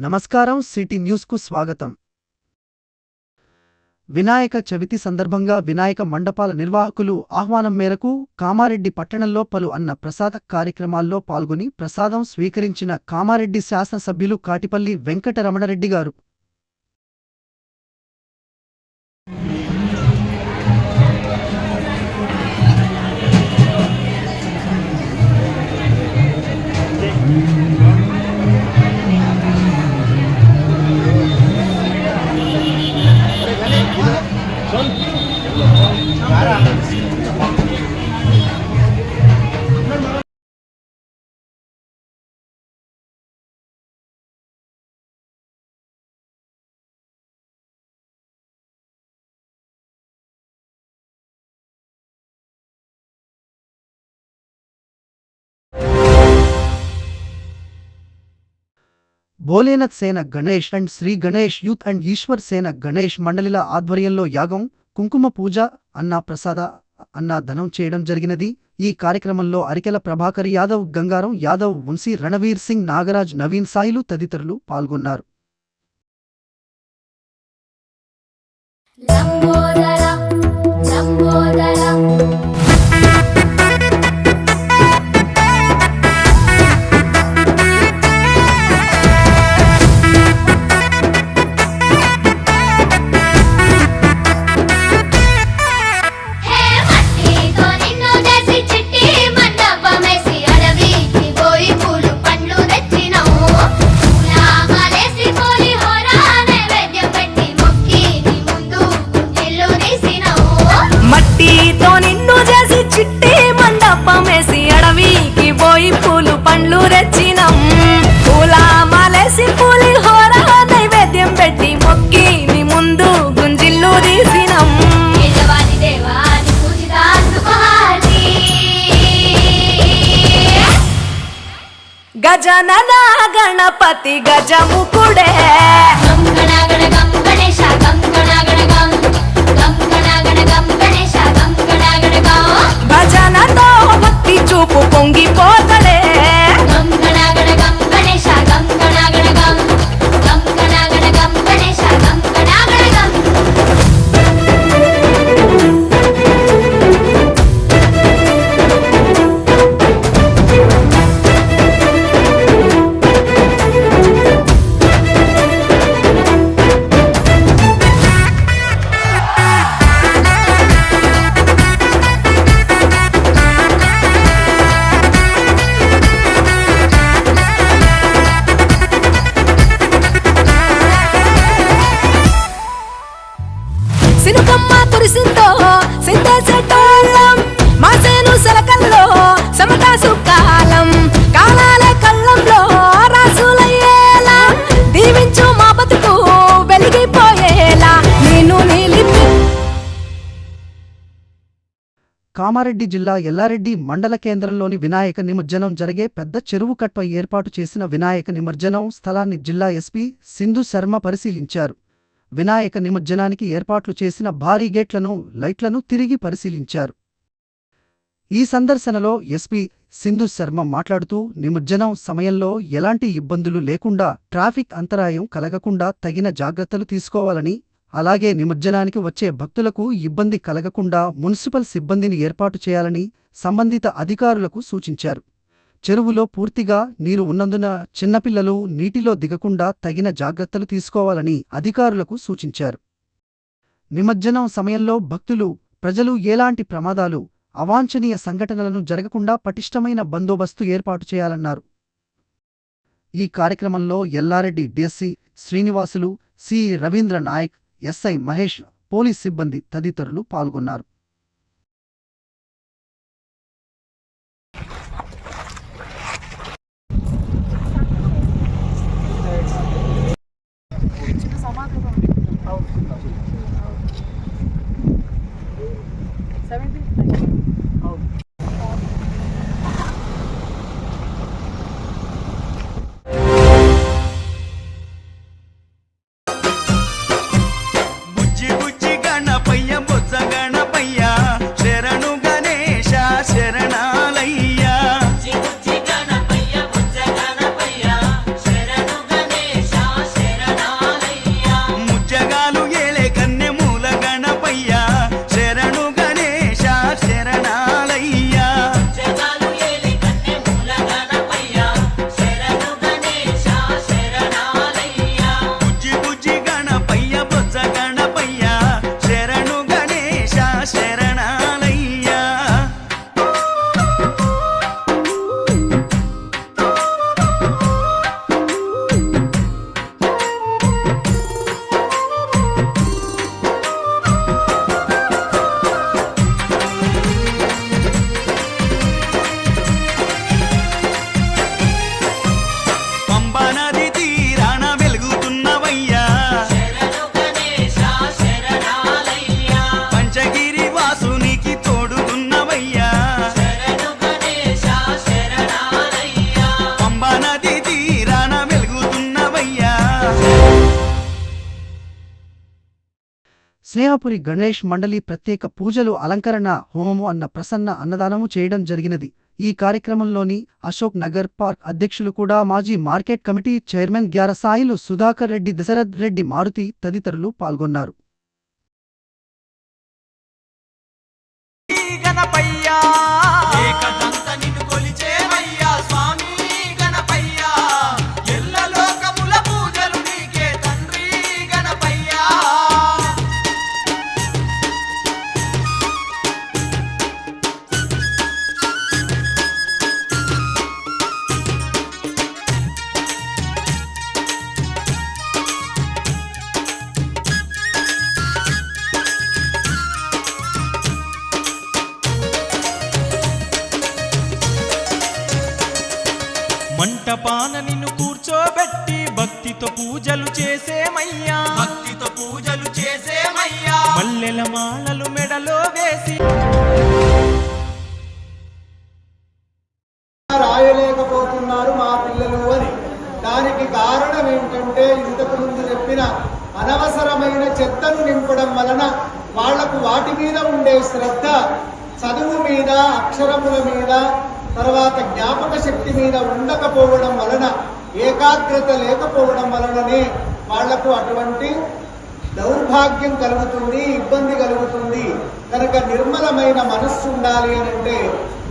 నమస్కారం city news కు స్వాగతం. వినాయక చవితి సందర్భంగా వినాయక మండపాల నిర్వాహకులు ఆహ్వానం మేరకు కామారెడ్డి పట్టణంలో పలు అన్న ప్రసాద కార్యక్రమాల్లో పాల్గొని ప్రసాదం స్వీకరించిన కామారెడ్డి శాసనసభ్యులు కాటిపల్లి వెంకటరమణరెడ్డి గారు Bholenath Sena Ganesh and Shri Ganesh youth and Eshwar Sena Ganesh మండలిల ఆధ్వర్యంలో యాగం, కుంకుమ పూజ, అన్నా ప్రసాద, అన్నా ధనం చేయడం జరిగినది. ఈ కార్యక్రమంలో అరికెల ప్రభాకర్ యాదవ్, గంగారం యాదవ్, వంశీ రణవీర్ సింగ్, నాగరాజ్, నవీన్ సాయిలు తదితరులు పాల్గొన్నారు. పూలు పండ్లు తెచ్చినం, పూల మాలేసి పూలి హోర నైవేద్యం పెట్టి మొక్కి నీ ముందు గుంజిల్లు తీసినం. గజనన గణపతి గజముకుడే భజనతో భక్తి చూపు పొంగిపోతడే. సినుకమ్మ కురిసిందో సిందేసేటోళ్ళం, మాసేను సెలకల్లో సమతా సుకాలం, కాలాల కళ్ళంలో రాసులయ్యేలా దీవించు మా బతుకు వెలిగిపోయేలా నేను నిలిపి. కామారెడ్డి జిల్లా ఎల్లారెడ్డి మండల కేంద్రంలోని వినాయక నిమజ్జనం జరిగే పెద్ద చెరువు కట్పై ఏర్పాటు చేసిన వినాయక నిమజ్జనం స్థలాన్ని జిల్లా ఎస్పీ సింధు శర్మ పరిశీలించారు. వినాయక నిమజ్జనానికి ఏర్పాట్లు చేసిన భారీ గేట్లను, లైట్లను తిరిగి పరిశీలించారు. ఈ సందర్శనలో ఎస్పీ సింధు శర్మ మాట్లాడుతూ నిమజ్జనం సమయంలో ఎలాంటి ఇబ్బందులు లేకుండా, ట్రాఫిక్ అంతరాయం కలగకుండా తగిన జాగ్రత్తలు తీసుకోవాలని, అలాగే నిమజ్జనానికి వచ్చే భక్తులకు ఇబ్బంది కలగకుండా మున్సిపల్ సిబ్బందిని ఏర్పాటు చేయాలని సంబంధిత అధికారులకు సూచించారు. చెరువులో పూర్తిగా నీరు ఉన్నందున చిన్నపిల్లలు నీటిలో దిగకుండా తగిన జాగ్రత్తలు తీసుకోవాలని అధికారులకు సూచించారు. నిమజ్జనం సమయంలో భక్తులు, ప్రజలు ఎలాంటి ప్రమాదాలు, అవాంఛనీయ సంఘటనలను జరగకుండా పటిష్టమైన బందోబస్తు ఏర్పాటు చేయాలన్నారు. ఈ కార్యక్రమంలో Yellareddy DSP Srinivasulu, C Ravindra Naik, SI Mahesh, police సిబ్బంది తదితరులు పాల్గొన్నారు. బుజ్జి బుజ్జి గణపయ్య బొజ్జ గణపయ్య స్నేహపురి గణేష్ మండలి ప్రత్యేక పూజలు అలంకరణ హోమము అన్న ప్రసన్న అన్నదానము చేయడం జరిగినది. ఈ కార్యక్రమంలోని అశోక్ నగర్ పార్క్ అధ్యక్షులు కూడా మాజీ మార్కెట్ కమిటీ చైర్మన్ గ్యారసాయిలు సుధాకర్ రెడ్డి, దశరథ్ రెడ్డి, మారుతి తదితరులు పాల్గొన్నారు. మంటపాన నిన్ను కూర్చోబెట్టి భక్తితో పూజలు చేసేమయ్యా, భక్తితో పూజలు చేసేమయ్యా. మల్లెల మాలలు మెడలో వేసి రాయలేకపోతున్నారు మా పిల్లలు అని. దానికి కారణం ఏంటంటే ఇంతకు ముందు చెప్పిన అనవసరమైన చెత్తను నింపడం వలన వాళ్లకు వాటి మీద ఉండే శ్రద్ధ చదువు మీద, అక్షరముల మీద, తర్వాత జ్ఞాపక శక్తి మీద ఉండకపోవడం వలన, ఏకాగ్రత లేకపోవడం వలననే వాళ్లకు అటువంటి దౌర్భాగ్యం కలుగుతుంది, ఇబ్బంది కలుగుతుంది. కనుక నిర్మలమైన మనస్సు ఉండాలి అని అంటే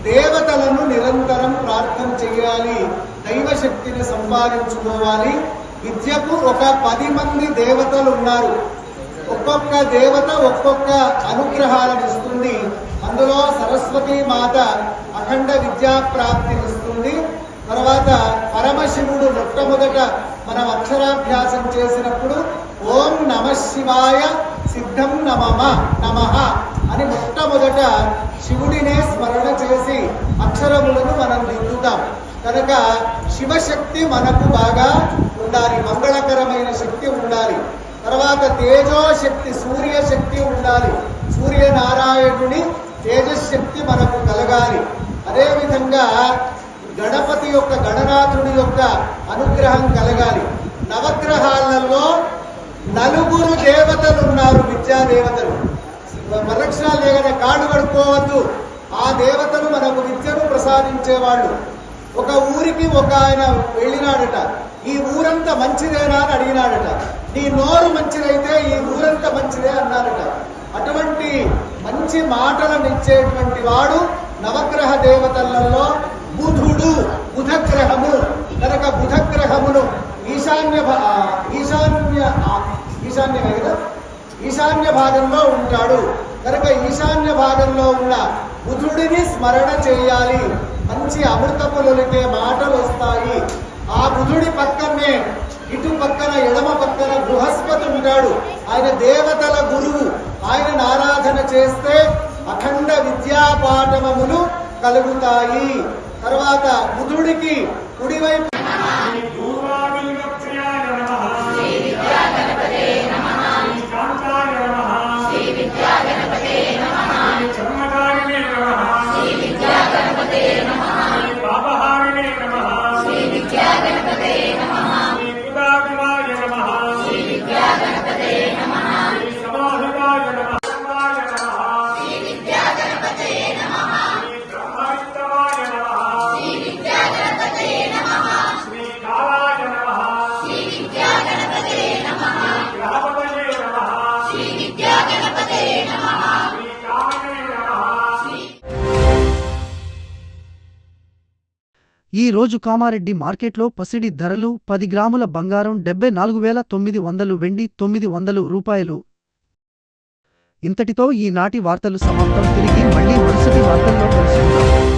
దేవతలను నిరంతరం ప్రార్థన చేయాలి, దైవశక్తిని సంపాదించుకోవాలి. విద్యకు ఒక 10 మంది దేవతలు ఉన్నారు. ఒక్కొక్క దేవత ఒక్కొక్క అనుగ్రహాలను ఇస్తుంది. అందులో సరస్వతీ మాత అఖండ విద్యా ప్రాప్తినిస్తుంది. తర్వాత పరమశివుడు మొట్టమొదట మనం అక్షరాభ్యాసం చేసినప్పుడు ఓం నమః శివాయ సిద్ధం నమః అని మొట్టమొదట శివుడినే స్మరణ చేసి అక్షరములను మనం దిద్దుతాం. కనుక శివశక్తి మనకు బాగా ఉండాలి, మంగళకరమైన శక్తి ఉండాలి. తర్వాత తేజోశక్తి, సూర్యశక్తి ఉండాలి. సూర్యనారాయణుని తేజశక్తి మనకు కలగాలి. అదేవిధంగా గణపతి యొక్క, గణనాథుడి యొక్క అనుగ్రహం కలగాలి. నవగ్రహాలలో 9 దేవతలు ఉన్నారు, విద్యాదేవతలు. ప్రదక్షిణాలు లేకనే కాళ్ళు కడుక్కోవద్దు. ఆ దేవతలు మనకు విద్యను ప్రసాదించేవాళ్ళు. ఒక ఊరికి ఒక ఆయన వెళ్ళినాడట. ఈ ఊరంతా మంచిదేనా అని అడిగినాడట. నీ నోరు మంచిదైతే ఈ ఊరంతా మంచిదే అన్నారట. అటువంటి మంచి మాటలను ఇచ్చేటువంటి వాడు నవగ్రహ దేవతలలో బుధుడు, బుధగ్రహము. కనుక బుధగ్రహమును ఈశాన్య భాగంలో ఉంటాడు. కనుక ఈశాన్య భాగంలో ఉన్న బుధుడిని స్మరణ చేయాలి. మంచి అమృతపులొలికే మాటలు వస్తాయి. ఆ బుధుడి పక్కనే ఇటు పక్కన ఎడమ పక్కన బృహస్పతి ఉంటాడు. ఆయన దేవతల గురువు. ఆయనను ఆరాధన చేస్తే అఖండ విద్యాపాఠములు కలుగుతాయి. తర్వాత బుధుడికి కుడివైపు ఈ రోజు కామారెడ్డి మార్కెట్లో పసిడి ధరలు 10 గ్రాముల బంగారం 74,900, వెండి 900 రూపాయలు. ఇంతటితో ఈనాటి వార్తలు సమాప్తం. తిరిగి మళ్ళీ మరుసటి వార్తల్లో కలుసుకుందాం.